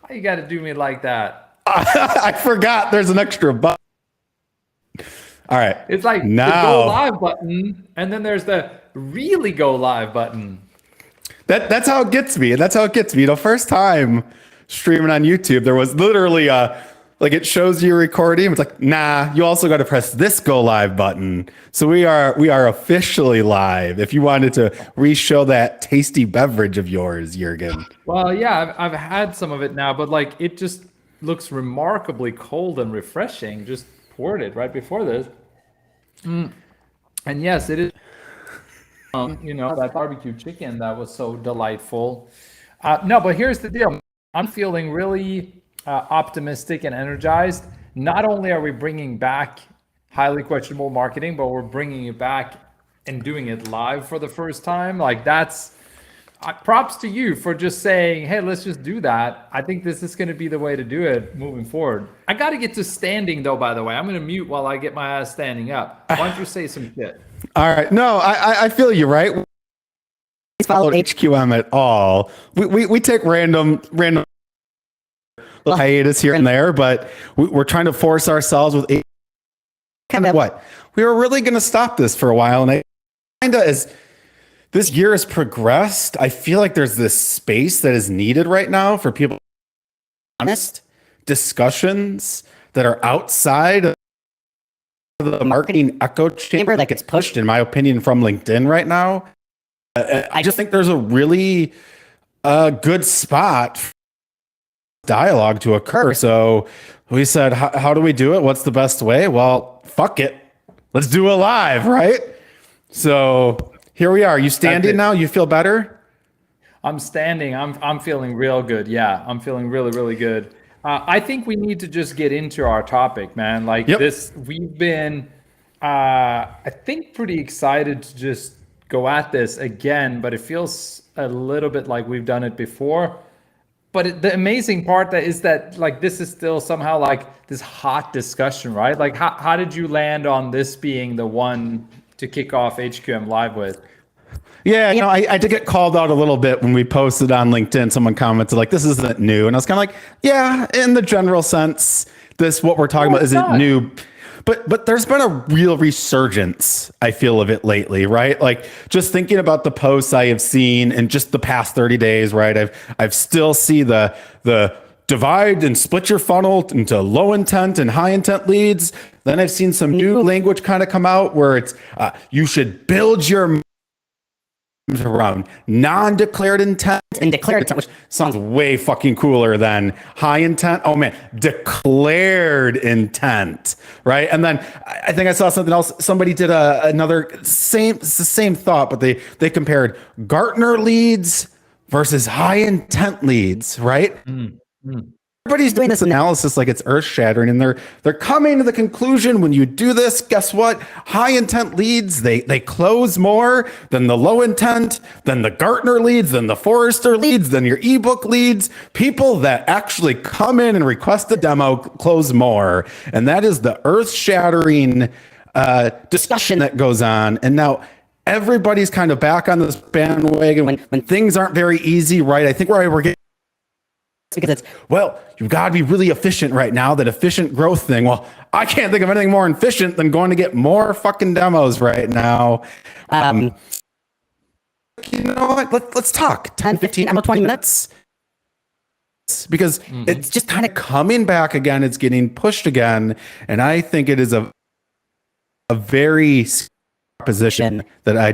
Why you got to do me like that? I forgot there's an extra button. All right. It's like the go Now, live button, and then there's the really go live button. that's how it gets me. That's how it gets me. First time streaming on YouTube, there was literally like it shows you recording. It's like, nah, you also got to press this go live button. So we are officially live. If you wanted to re-show that tasty beverage of yours, Jurgen. Well, yeah, I've had some of it now, but like it just looks remarkably cold and refreshing. Just poured it right before this. And yes, it is, that barbecue chicken that was so delightful. No, but here's the deal. I'm feeling really optimistic and energized. Not only are we bringing back highly questionable marketing, but we're bringing it back and doing it live for the first time. Like that's props to you for just saying, "Hey, let's just do that." I think this is going to be the way to do it moving forward. I got to get to standing though. By the way, I'm going to mute while I get my ass standing up. Why don't you say some shit? All right. No, I feel you, right? We followed HQM at all. We take random little hiatus here and there, but we're trying to force ourselves with what? We were really going to stop this for a while, and I kind of as this year has progressed, I feel like there's this space that is needed right now for people honest discussions that are outside of the marketing echo chamber that gets pushed, in my opinion, from LinkedIn right now. I just think there's a really good spot for dialogue to occur. So we said, how do we do it? What's the best way? Well, fuck it. Let's do it live, right? So here we are. You standing now? You feel better? I'm standing. I'm feeling real good. Yeah, I'm feeling really, really good. I think we need to just get into our topic, man. Like Yep. this, we've been, I think, pretty excited to just go at this again, but it feels a little bit like we've done it before. But the amazing part that is that like this is still somehow like this hot discussion, right? Like how did you land on this being the one to kick off HQM Live with? Yeah, I did get called out a little bit when we posted on LinkedIn. Someone commented like, "This isn't new," and I was kind of like, "Yeah, in the general sense, this what we're talking No, about it's isn't not. new." But there's been a real resurgence, I feel, of it lately, right? Like just thinking about the posts I have seen in just the past 30 days, right? I've still see the divide and split your funnel into low intent and high intent leads. Then I've seen some new language kind of come out where it's you should build your around non-declared intent and declared intent, which sounds way fucking cooler than high intent. Oh man, declared intent, right? And then I think I saw something else. Somebody did another same, it's the same thought, but they compared Gartner leads versus high intent leads, right? Everybody's doing this analysis like it's earth shattering, and they're coming to the conclusion when you do this, guess what? High intent leads, they close more than the low intent, than the Gartner leads, than the Forrester leads, than your ebook leads. People that actually come in and request a demo close more. And that is the earth shattering discussion that goes on. And now everybody's kind of back on this bandwagon when things aren't very easy, right? I think where we're getting because it's, well, you've got to be really efficient right now, that efficient growth thing. Well, I can't think of anything more efficient than going to get more fucking demos right now. You know what? Let's talk 10, 15, 20 minutes because it's just kind of coming back again. It's getting pushed again. And I think it is a very position that I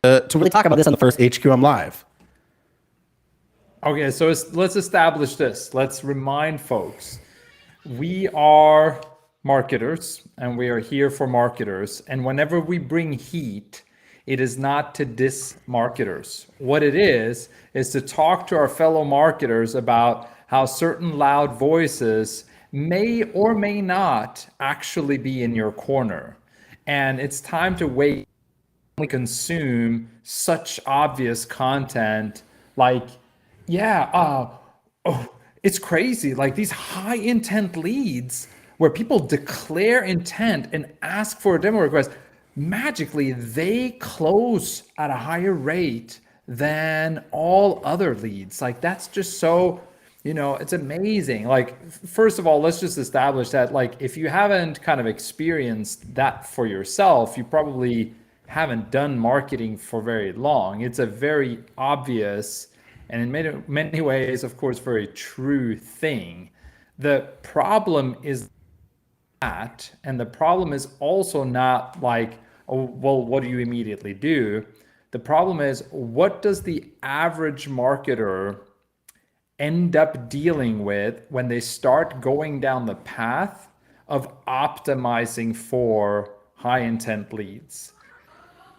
to really talk about this on the first HQM Live. Okay, so let's establish this. Let's remind folks. We are marketers and we are here for marketers. And whenever we bring heat, it is not to diss marketers. What it is to talk to our fellow marketers about how certain loud voices may or may not actually be in your corner. And it's time to wait. We consume such obvious content like, yeah, oh, it's crazy. Like these high intent leads where people declare intent and ask for a demo request, magically they close at a higher rate than all other leads. Like that's just so It's amazing. Like, first of all, let's just establish that, like, if you haven't kind of experienced that for yourself, you probably haven't done marketing for very long. It's a very obvious and in many ways, of course, very true thing. The problem is that, and the problem is also not like, oh, well, what do you immediately do? The problem is, what does the average marketer end up dealing with when they start going down the path of optimizing for high intent leads?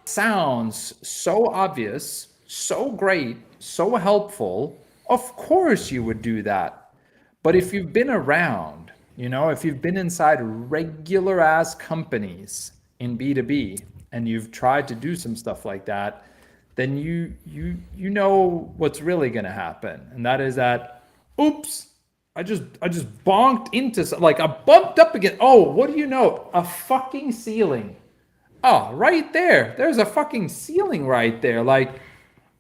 Sounds so obvious, so great, so helpful. Of course, you would do that. But if you've been around, if you've been inside regular ass companies in B2B and you've tried to do some stuff like that, then you know what's really going to happen. And that is that, oops, I just bonked into like I bumped up again. Oh, what do you know? A fucking ceiling. Oh, right there. There's a fucking ceiling right there. Like,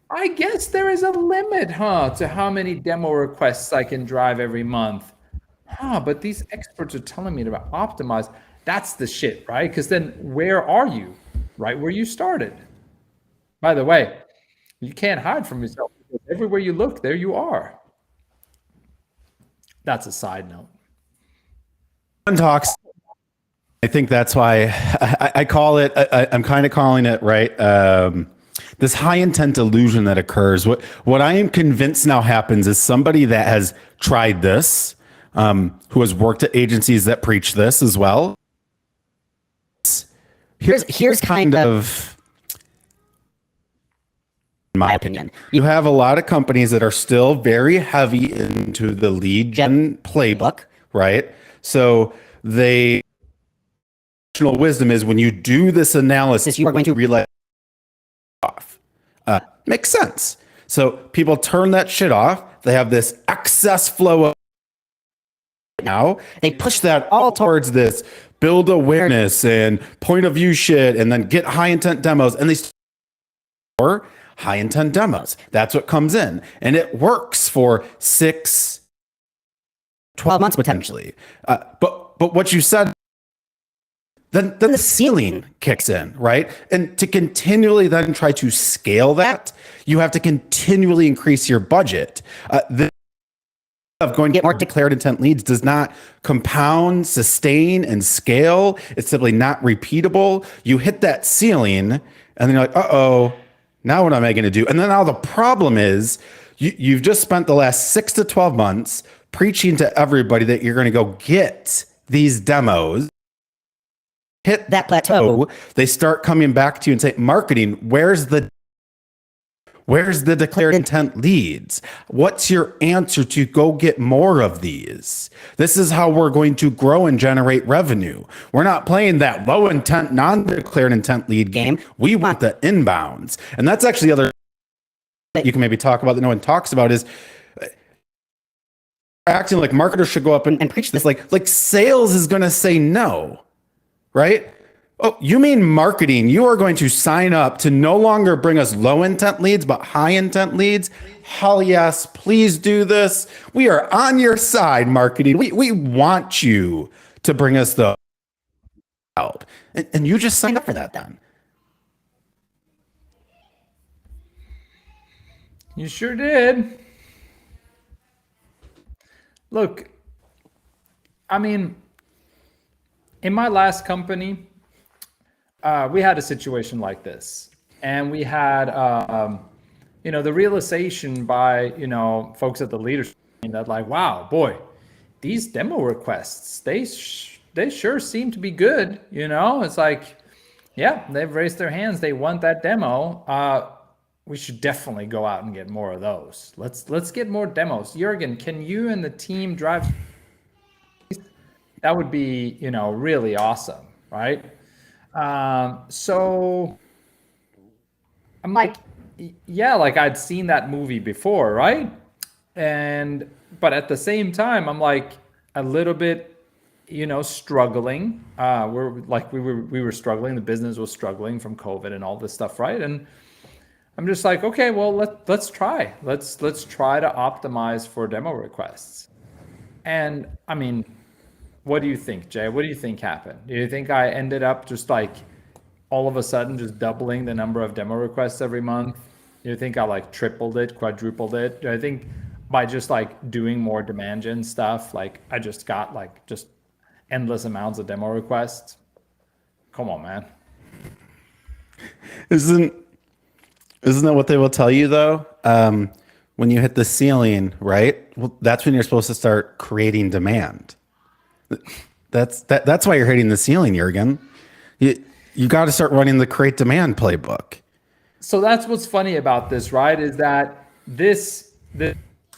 I guess there is a limit, huh, to how many demo requests I can drive every month. Huh, but these experts are telling me to optimize. That's the shit, right? Because then where are you? Right where you started. By the way, you can't hide from yourself because everywhere you look, there you are. That's a side note. Talks. I think that's why I call it. I'm kind of calling it right. This high intent illusion that occurs. What I am convinced now happens is somebody that has tried this, who has worked at agencies that preach this as well. Here's kind of, in my opinion, you have a lot of companies that are still very heavy into the lead gen playbook, right? So they wisdom is when you do this analysis, you are going to realize off. Makes sense. So people turn that shit off. They have this excess flow of now. They push that all towards this build awareness and point of view shit, and then get high intent demos, and they or high intent demos. That's what comes in, and it works for 6, 12 months potentially. But what you said. Then the ceiling kicks in, right? And to continually then try to scale that, you have to continually increase your budget. The of going to get more declared intent leads does not compound, sustain, and scale. It's simply not repeatable. You hit that ceiling, and then you're like, uh-oh, now what am I going to do? And then now the problem is you've just spent the last 6 to 12 months preaching to everybody that you're going to go get these demos. Hit that plateau, they start coming back to you and say, marketing, where's the declared intent leads? What's your answer to go get more of these? This is how we're going to grow and generate revenue. We're not playing that low intent, non-declared intent lead game. We want the inbounds. And that's actually the other that you can maybe talk about that no one talks about is acting like marketers should go up and preach this. Like sales is going to say no. Right? Oh, you mean marketing? You are going to sign up to no longer bring us low intent leads, but high intent leads? Hell yes, please do this. We are on your side, marketing. We want you to bring us the help. And you just signed up for that then. You sure did. Look, I mean, in my last company, we had a situation like this, and we had, the realization by, folks at the leadership team that like, wow, boy, these demo requests, they sure seem to be good. It's like, yeah, they've raised their hands. They want that demo. We should definitely go out and get more of those. Let's get more demos. Jürgen, can you and the team drive? That would be, really awesome, right? So I'm like, yeah, like I'd seen that movie before, right? But at the same time, I'm like a little bit, struggling. We were struggling. The business was struggling from COVID and all this stuff, right? And I'm just like, okay, well, let's try. Let's try to optimize for demo requests. And I mean, what do you think, Jay? What do you think happened? Do you think I ended up just like all of a sudden just doubling the number of demo requests every month? Do you think I like tripled it, quadrupled it? Do I think by just like doing more demand gen stuff, like I just got like just endless amounts of demo requests? Come on, man. Isn't isn't that what they will tell you though? When you hit the ceiling, right? Well, that's when you're supposed to start creating demand. That's why you're hitting the ceiling, Jurgen. You got to start running the create demand playbook. So that's what's funny about this, right? Is that this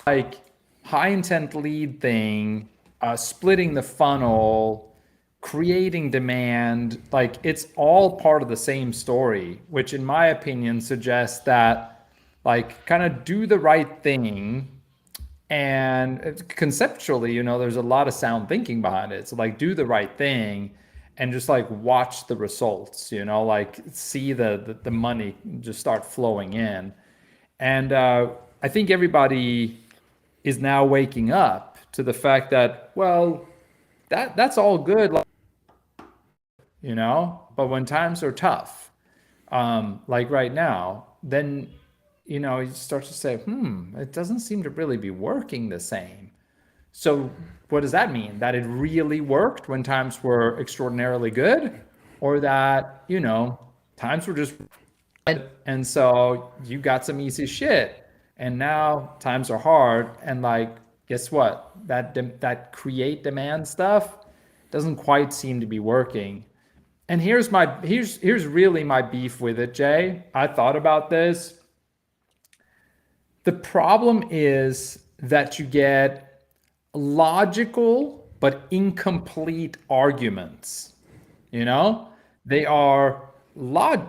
like high intent lead thing, splitting the funnel, creating demand, like it's all part of the same story, which in my opinion suggests that like kind of do the right thing. And conceptually, there's a lot of sound thinking behind it. So like do the right thing and just like watch the results, like see the money just start flowing in. And I think everybody is now waking up to the fact that, well, that's all good, but when times are tough, like right now, then you start to say, it doesn't seem to really be working the same. So what does that mean? That it really worked when times were extraordinarily good, or that, times were just and so you got some easy shit, and now times are hard, and like, guess what? That create demand stuff doesn't quite seem to be working. And here's really my beef with it, Jay. I thought about this. The problem is that you get logical but incomplete arguments. They are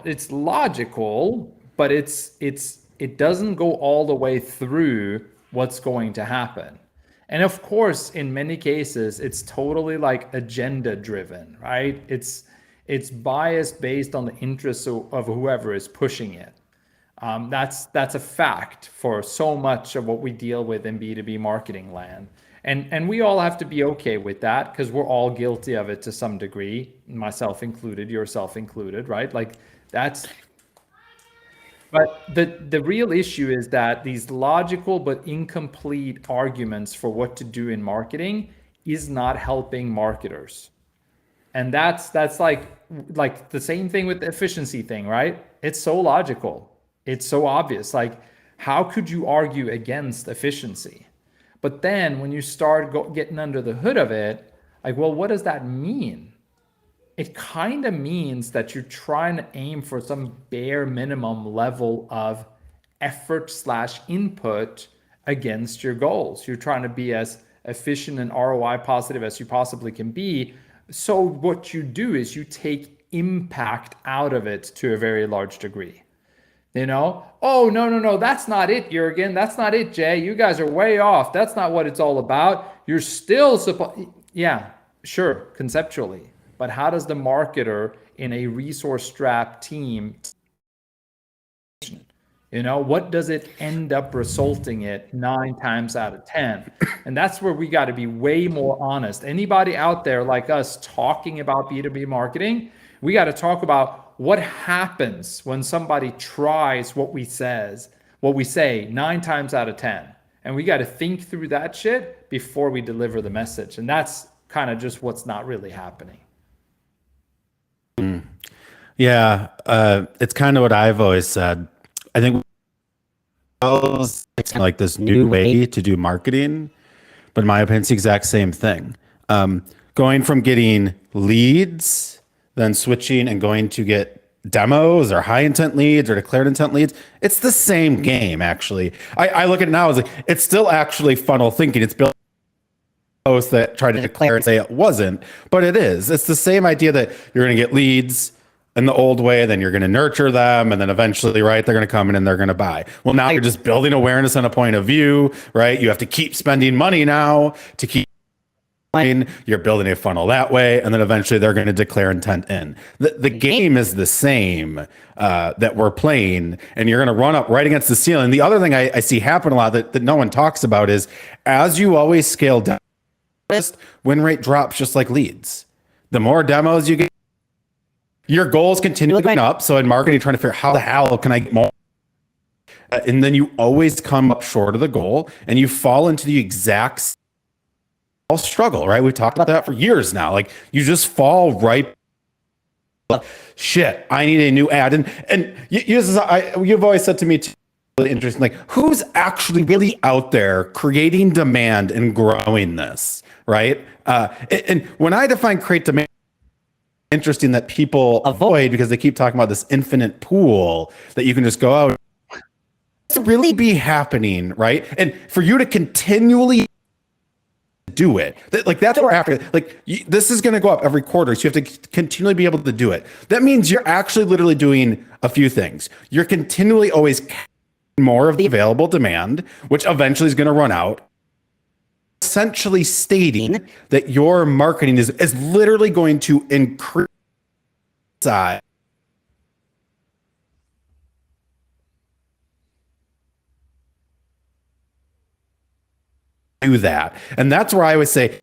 it's logical, but it doesn't go all the way through what's going to happen. And of course, in many cases, it's totally like agenda driven, right? It's biased based on the interests of whoever is pushing it. That's a fact for so much of what we deal with in B2B marketing land. And we all have to be okay with that because we're all guilty of it to some degree, myself included, yourself included, right? Like that's, but the real issue is that these logical but incomplete arguments for what to do in marketing is not helping marketers. And that's like the same thing with the efficiency thing, right? It's so logical. It's so obvious. Like, how could you argue against efficiency? But then when you start getting under the hood of it, like, well, what does that mean? It kind of means that you're trying to aim for some bare minimum level of effort slash input against your goals. You're trying to be as efficient and ROI positive as you possibly can be. So what you do is you take impact out of it to a very large degree. Oh, no, that's not it, Jurgen. That's not it, Jay. You guys are way off. That's not what it's all about. You're still supposed, yeah, sure, conceptually. But how does the marketer in a resource-strapped team, what does it end up resulting in 9 times out of 10? And that's where we got to be way more honest. Anybody out there like us talking about B2B marketing, we got to talk about what happens when somebody tries what we say 9 times out of 10. And we got to think through that shit before we deliver the message. And that's kind of just what's not really happening. Yeah, it's kind of what I've always said. I think it's kind of like this new way to do marketing, but in my opinion, it's the exact same thing. Going from getting leads, then switching and going to get demos or high intent leads or declared intent leads, it's the same game, actually. I look at it now as like, it's still actually funnel thinking. It's built posts that try to declare and say it wasn't, but it is. It's the same idea that you're going to get leads in the old way, then you're going to nurture them, and then eventually, right, they're going to come in and they're going to buy. Well, now you're just building awareness and a point of view, right? You have to keep spending money now to keep you're building a funnel that way, and then eventually they're going to declare intent in. The game is the same that we're playing, and you're going to run up right against the ceiling. The other thing I see happen a lot that no one talks about is as you always scale down, win rate drops just like leads. The more demos you get, your goals continue going up. So in marketing, you're trying to figure out how the hell can I get more? And then you always come up short of the goal, and you fall into the exact struggle, right? We've talked about that for years now. Like you just fall right. Shit, I need a new ad. And you've always said to me, too, really interesting, like who's actually really out there creating demand and growing this, right? And when I define create demand, interesting that people avoid because they keep talking about this infinite pool that you can just go out. It's really be happening, right? And for you to continually do it, like that's what we're after. Like this is going to go up every quarter, so you have to continually be able to do it. That means you're actually literally doing a few things. You're continually always more of the available demand, which eventually is going to run out. Essentially stating that your marketing is literally going to increase size. Do that. And that's where I would say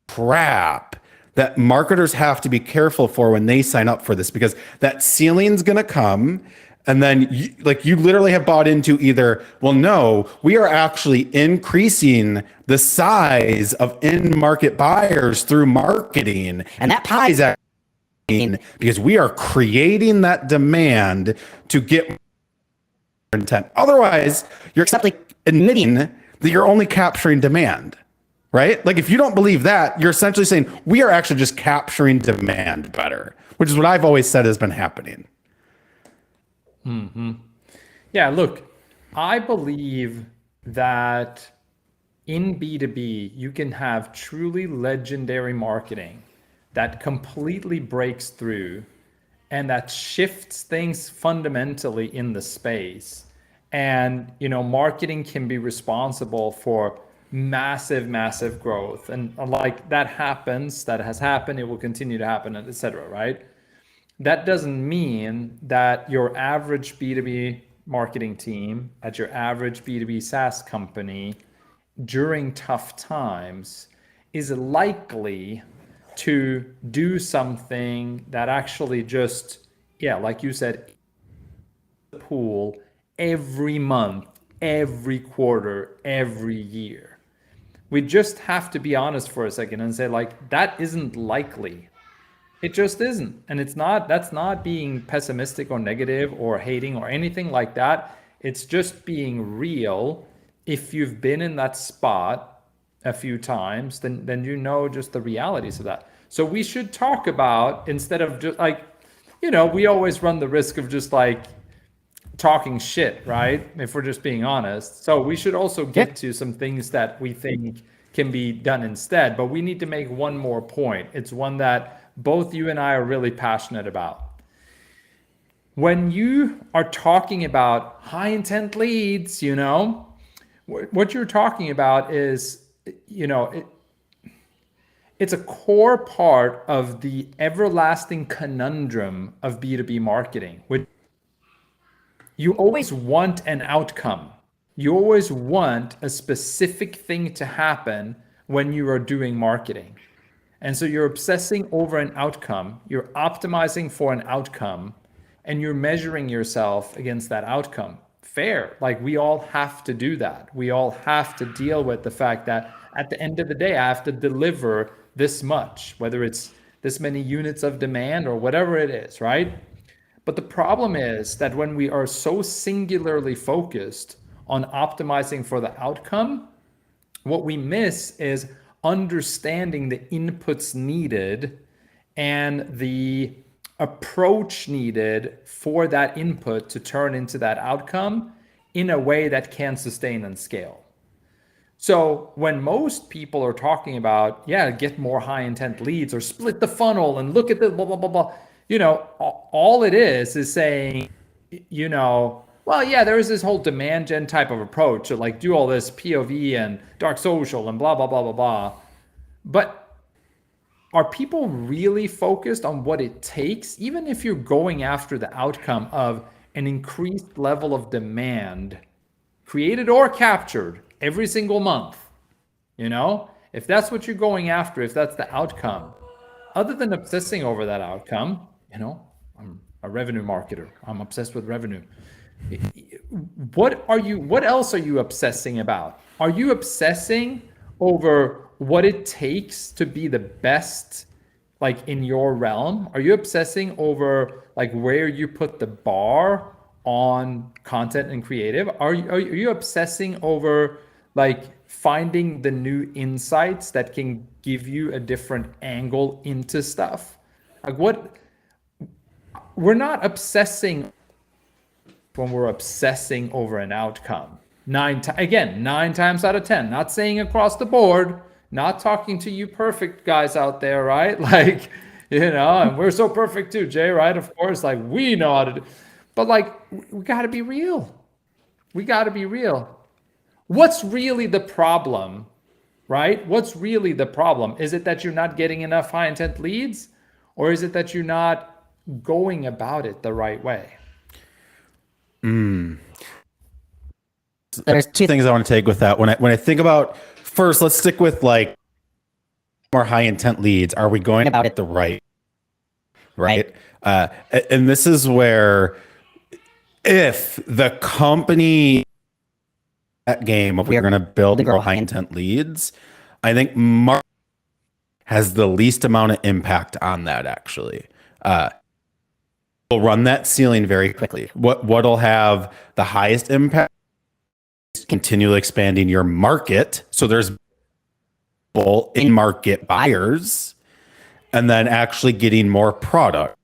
crap that marketers have to be careful for when they sign up for this, because that ceiling's going to come. And then you literally have bought into either, well, no, we are actually increasing the size of in-market buyers through marketing. And that pie is actually because we are creating that demand to get intent. Otherwise, you're simply admitting that you're only capturing demand, right? Like if you don't believe that, you're essentially saying we are actually just capturing demand better, which is what I've always said has been happening. Mm-hmm. Yeah, look, I believe that in B2B, you can have truly legendary marketing that completely breaks through and that shifts things fundamentally in the space. And, marketing can be responsible for massive growth. And like that happens, that has happened, it will continue to happen, et cetera, right? That doesn't mean that your average B2B marketing team at your average B2B SaaS company during tough times is likely to do something that actually just, like you said, pool every month, every quarter, every year. We just have to be honest for a second and say, like, that isn't likely. It just isn't. And that's not being pessimistic or negative or hating or anything like that. It's just being real. If you've been in that spot a few times, then you know just the realities of that. So we should talk about, instead of just like, we always run the risk of just like talking shit, right? If we're just being honest. So we should also get to some things that we think can be done instead. But we need to make one more point. It's one that both you and I are really passionate about. When you are talking about high intent leads, what you're talking about is, it's a core part of the everlasting conundrum of B2B marketing, which you always want an outcome. You always want a specific thing to happen when you are doing marketing. And so you're obsessing over an outcome, you're optimizing for an outcome, and you're measuring yourself against that outcome. Fair. Like we all have to do that. We all have to deal with the fact that at the end of the day, I have to deliver this much, whether it's this many units of demand or whatever it is, right? But the problem is that when we are so singularly focused on optimizing for the outcome, what we miss is understanding the inputs needed and the approach needed for that input to turn into that outcome in a way that can sustain and scale. So when most people are talking about, get more high intent leads or split the funnel and look at the blah, blah, blah, blah, all it is saying, there is this whole demand gen type of approach to like do all this POV and dark social and blah, blah, blah, blah, blah. But are people really focused on what it takes, even if you're going after the outcome of an increased level of demand, created or captured every single month? You know, if that's what you're going after, if that's the outcome, other than obsessing over that outcome, I'm a revenue marketer. I'm obsessed with revenue. What else are you obsessing about? Are you obsessing over what it takes to be the best, like in your realm? Are you obsessing over like where you put the bar on content and creative? Are you obsessing over like finding the new insights that can give you a different angle into stuff? Like what we're not obsessing when we're obsessing over an outcome. Nine times out of 10, not saying across the board, not talking to you perfect guys out there, right? Like, and we're so perfect too, Jay, right? Of course, like we know how to do, but like, we got to be real. We got to be real. What's really the problem, right? What's really the problem? Is it that you're not getting enough high intent leads, or is it that you're not going about it the right way? There's two things I want to take with that. When I think about, first, let's stick with like more high intent leads. Are we going about it the right? And this is where, if the company that game of we're going to build more high intent leads, I think marketing has the least amount of impact on that. Actually, we'll run that ceiling very quickly. What'll have the highest impact is continually expanding your market. So there's in market buyers, and then actually getting more product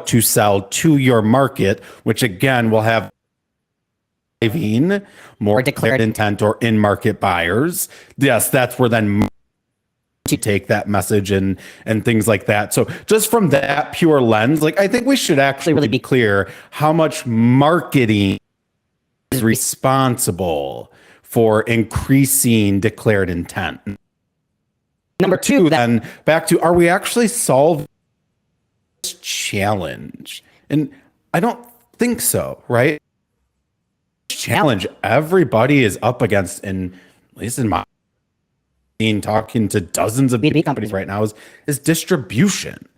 to sell to your market, which again will have more declared intent or in market buyers. Yes, that's where then to take that message and things like that. So just from that pure lens, like I think we should actually really be clear how much marketing is responsible for increasing declared intent. Number two, then back to, are we actually solving this challenge? And I don't think so, right? Challenge everybody is up against, and at least in my talking to dozens of B2B companies right now, is distribution.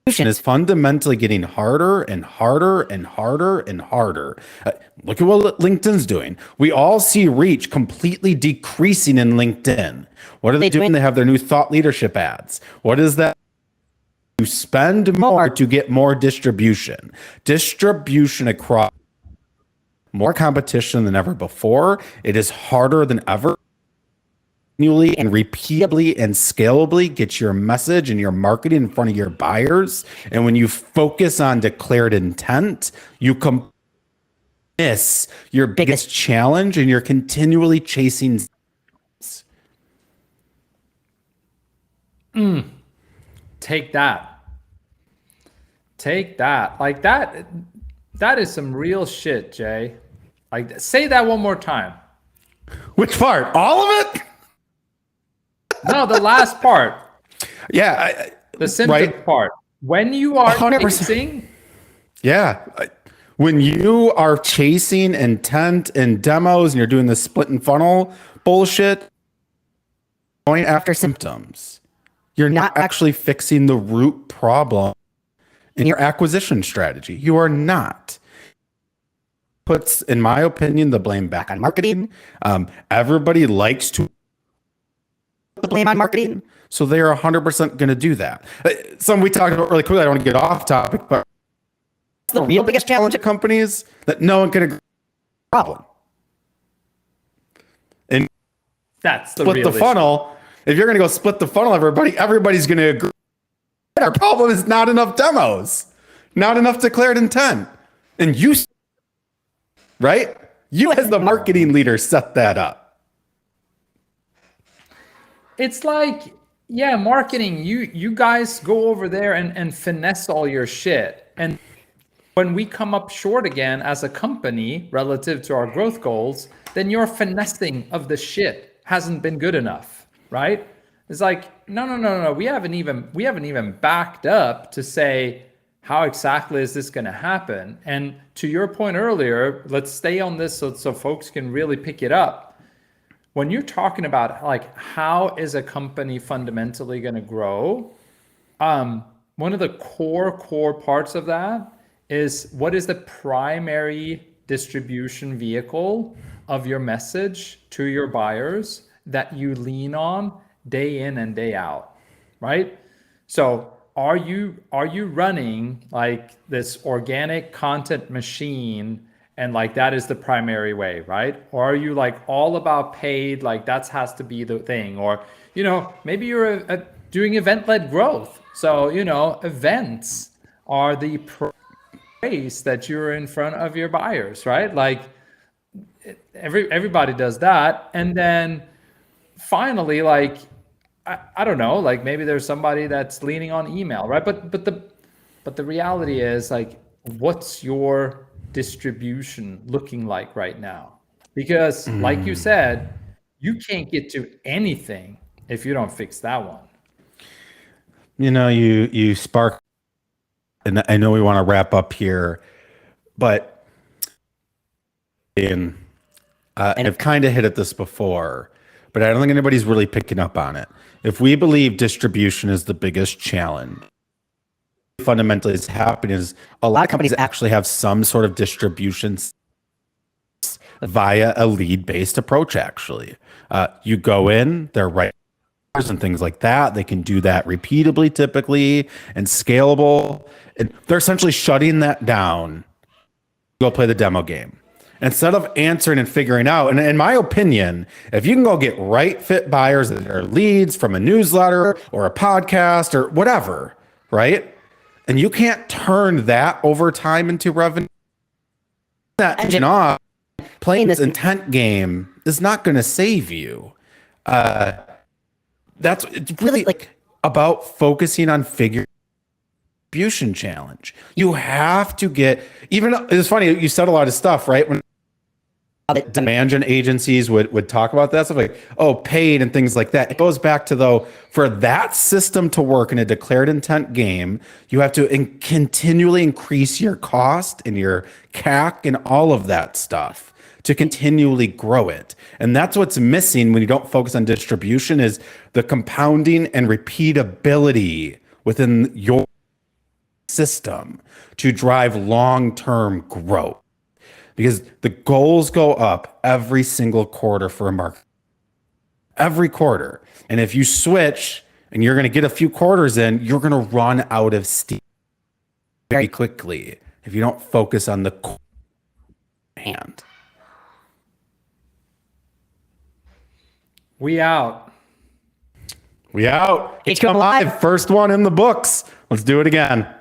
Distribution is fundamentally getting harder and harder and harder and harder. Look at what LinkedIn's doing. We all see reach completely decreasing in LinkedIn. What are they doing? They have their new thought leadership ads. What is that? You spend more to get more distribution. Distribution across more competition than ever before. It is harder than ever. Continually and repeatably and scalably get your message and your marketing in front of your buyers. And when you focus on declared intent, you miss your biggest challenge, and you're continually chasing. Take that. Like that is some real shit, Jay. Like, say that one more time. Which part? All of it? No, the last part. Yeah. The symptom part. When you are 100%. Chasing. Yeah. When you are chasing intent and demos and you're doing the split and funnel bullshit, going after symptoms, you're not actually fixing the root problem in your acquisition strategy. You are not. Puts, in my opinion, the blame back on marketing. Everybody likes to the blame on marketing, so they're 100% going to do that. Some we talked about really quickly. I don't want to get off topic, but the real biggest challenge at companies that no one can agree problem. And that's the split the funnel. If you're going to go split the funnel, everybody's going to agree. Our problem is not enough demos, not enough declared intent, and you, right? You as the marketing leader set that up. It's like, yeah, marketing, you guys go over there and finesse all your shit. And when we come up short again as a company relative to our growth goals, then you're finessing of the shit hasn't been good enough, right? It's like, no. We haven't even backed up to say how exactly is this going to happen. And to your point earlier, let's stay on this so folks can really pick it up. When you're talking about like how is a company fundamentally going to grow, one of the core parts of that is what is the primary distribution vehicle of your message to your buyers that you lean on day in and day out, right? So are you running like this organic content machine and like that is the primary way, right? Or are you like all about paid, like that has to be the thing? Or maybe you're doing event-led growth, so events are the place that you're in front of your buyers, right? Like everybody does that. And then finally, like I don't know, like maybe there's somebody that's leaning on email, right? But the reality is like, what's your distribution looking like right now? Because like you said, you can't get to anything if you don't fix that one. You spark, and I know we want to wrap up here, but and I've kind of hit at this before, but I don't think anybody's really picking up on it. If we believe distribution is the biggest challenge, fundamentally is happening is a lot of companies actually have some sort of distribution via a lead-based approach. Actually, you go in, they're right and things like that. They can do that repeatably, typically, and scalable. And they're essentially shutting that down. Go play the demo game instead of answering and figuring out. And in my opinion, if you can go get right fit buyers that are leads from a newsletter or a podcast or whatever, right? And you can't turn that over time into revenue, that engine off, playing this intent game is not going to save you. It's really like about focusing on distribution challenge. You have to get, even it's funny, you said a lot of stuff, right? When demand gen agencies would talk about that stuff, like, oh, paid and things like that. It goes back to, though, for that system to work in a declared intent game, you have to continually increase your cost and your CAC and all of that stuff to continually grow it. And that's what's missing when you don't focus on distribution, is the compounding and repeatability within your system to drive long-term growth. Because the goals go up every single quarter for a market. Every quarter. And if you switch and you're going to get a few quarters in, you're going to run out of steam very quickly if you don't focus on the hand. We out. HQM Live, first one in the books. Let's do it again.